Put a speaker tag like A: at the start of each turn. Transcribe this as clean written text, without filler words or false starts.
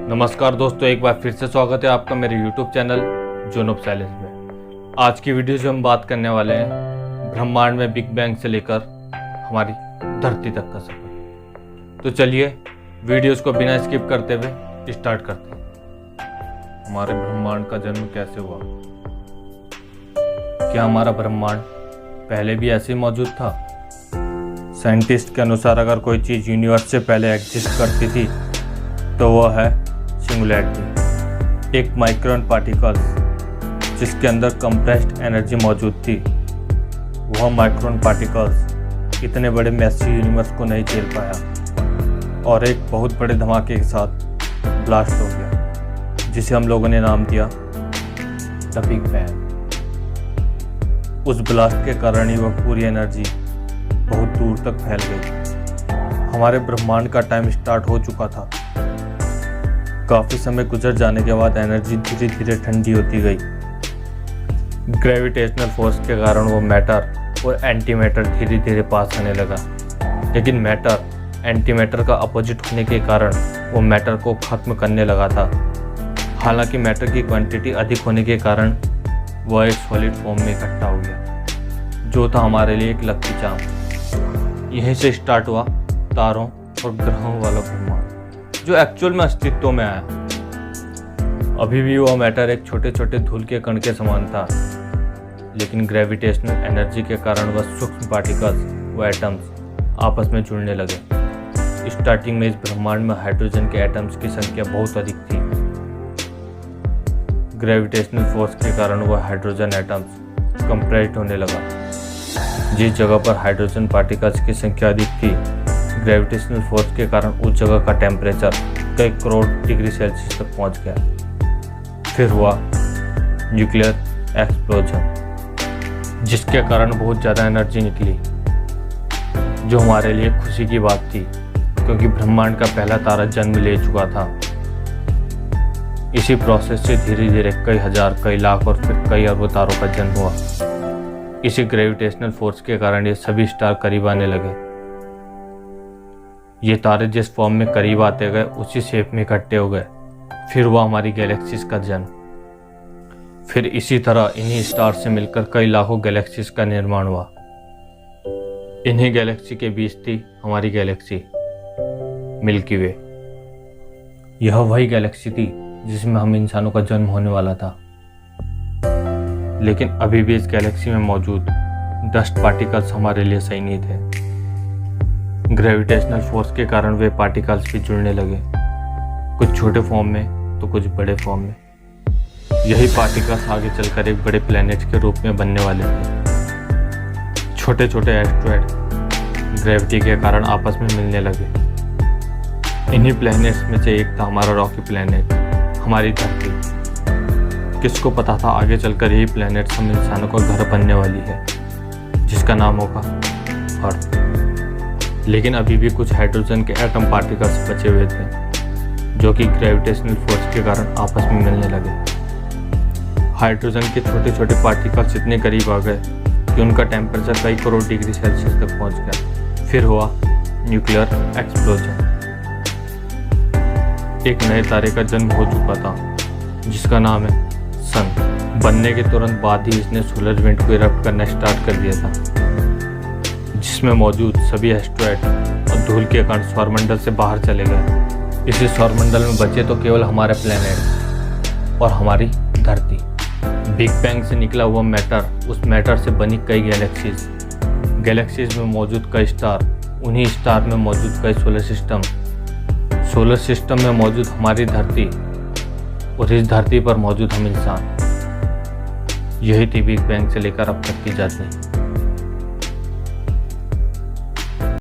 A: नमस्कार दोस्तों, एक बार फिर से स्वागत है आपका मेरे YouTube चैनल जोनोब साइलेंस में। आज की वीडियो जो हम बात करने वाले हैं ब्रह्मांड में बिग बैंग से लेकर हमारी धरती तक का सफर। तो चलिए वीडियोस को बिना स्किप करते हुए स्टार्ट करते हैं। हमारे ब्रह्मांड का जन्म कैसे हुआ? क्या हमारा ब्रह्मांड पहले भी ऐसे ही मौजूद था? साइंटिस्ट के अनुसार अगर कोई चीज़ यूनिवर्स से पहले एग्जिस्ट करती थी तो वह है सिंगुलैरिटी, एक माइक्रोन पार्टिकल्स जिसके अंदर कंप्रेस्ड एनर्जी मौजूद थी। वह माइक्रोन पार्टिकल्स इतने बड़े मैसिव यूनिवर्स को नहीं झेल पाया और एक बहुत बड़े धमाके के साथ ब्लास्ट हो गया, जिसे हम लोगों ने नाम दिया द बिग बैंग। उस ब्लास्ट के कारण ही वह पूरी एनर्जी बहुत दूर तक फैल गई। हमारे ब्रह्मांड का टाइम स्टार्ट हो चुका था। काफ़ी समय गुजर जाने के बाद एनर्जी धीरे धीरे ठंडी होती गई। ग्रेविटेशनल फोर्स के कारण वो मैटर और एंटी मैटर धीरे धीरे पास होने लगा, लेकिन मैटर एंटी मैटर का अपोजिट होने के कारण वो मैटर को ख़त्म करने लगा था। हालांकि मैटर की क्वांटिटी अधिक होने के कारण वह एक सॉलिड फॉर्म में इकट्ठा हो गया, जो था हमारे लिए एक लकी चार्म। यहीं से स्टार्ट हुआ तारों और ग्रहों वाला ब्रह्मांड, जो एक्चुअल में अस्तित्व में आया। अभी भी वह मैटर एक छोटे छोटे धूल के कण के समान था, लेकिन ग्रेविटेशनल एनर्जी के कारण वह सूक्ष्म पार्टिकल्स व एटम्स आपस में जुड़ने लगे। स्टार्टिंग में इस ब्रह्मांड में हाइड्रोजन के एटम्स की संख्या बहुत अधिक थी। ग्रेविटेशनल फोर्स के कारण वह हाइड्रोजन एटम्स कंप्रेस्ड होने लगा। जिस जगह पर हाइड्रोजन पार्टिकल्स की संख्या अधिक थी, ग्रेविटेशनल फोर्स के कारण उस जगह का टेम्परेचर कई करोड़ डिग्री सेल्सियस तक पहुंच गया। फिर हुआ न्यूक्लियर एक्सप्लोजन, जिसके कारण बहुत ज़्यादा एनर्जी निकली, जो हमारे लिए खुशी की बात थी, क्योंकि ब्रह्मांड का पहला तारा जन्म ले चुका था। इसी प्रोसेस से धीरे धीरे कई हजार, कई लाख और फिर कई अरबों तारों का जन्म हुआ। इसी ग्रेविटेशनल फोर्स के कारण ये सभी स्टार करीब आने लगे। ये तारे जिस फॉर्म में करीब आते गए उसी शेप में इकट्ठे हो गए। फिर हुआ हमारी गैलेक्सीज का जन्म। फिर इसी तरह इन्हीं स्टार से मिलकर कई लाखों गैलेक्सीज का निर्माण हुआ। इन्हीं गैलेक्सी के बीच थी हमारी गैलेक्सी मिल्की वे। यह वही गैलेक्सी थी जिसमें हम इंसानों का जन्म होने वाला था। लेकिन अभी भी इस गैलेक्सी में मौजूद डस्ट पार्टिकल्स हमारे लिए सही नहीं थे। ग्रेविटेशनल फोर्स के कारण वे पार्टिकल्स भी जुड़ने लगे, कुछ छोटे फॉर्म में तो कुछ बड़े फॉर्म में। यही पार्टिकल्स आगे चलकर एक बड़े प्लैनेट के रूप में बनने वाले थे। छोटे छोटे एस्ट्रॉयड ग्रेविटी के कारण आपस में मिलने लगे। इन्हीं प्लैनेट्स में से एक था हमारा रॉकी प्लैनेट, हमारी धरती। किसको पता था आगे चलकर यही प्लैनेट हम इंसानों का घर बनने वाली है, जिसका नाम होगा अर्थ। लेकिन अभी भी कुछ हाइड्रोजन के एटम पार्टिकल्स बचे हुए थे, जो कि ग्रेविटेशनल फोर्स के कारण आपस में मिलने लगे। हाइड्रोजन के छोटे छोटे पार्टिकल्स इतने करीब आ गए कि उनका टेम्परेचर कई करोड़ डिग्री सेल्सियस तक पहुंच गया। फिर हुआ न्यूक्लियर एक्सप्लोजन। एक नए तारे का जन्म हो चुका था, जिसका नाम है सन। बनने के तुरंत बाद ही इसने सोलर विंड को इरप्ट करना स्टार्ट कर दिया था, जिसमें मौजूद सभी एस्ट्रॉयड और धूल के कण सौरमंडल से बाहर चले गए। इसी सौरमंडल में बचे तो केवल हमारे प्लैनेट और हमारी धरती। बिग बैंग से निकला हुआ मैटर, उस मैटर से बनी कई गैलेक्सीज में मौजूद कई स्टार, उन्हीं स्टार में मौजूद कई सोलर सिस्टम में मौजूद हमारी धरती, और इस धरती पर मौजूद हम इंसान। यही थी बिग बैंग से लेकर अब तक की जाती।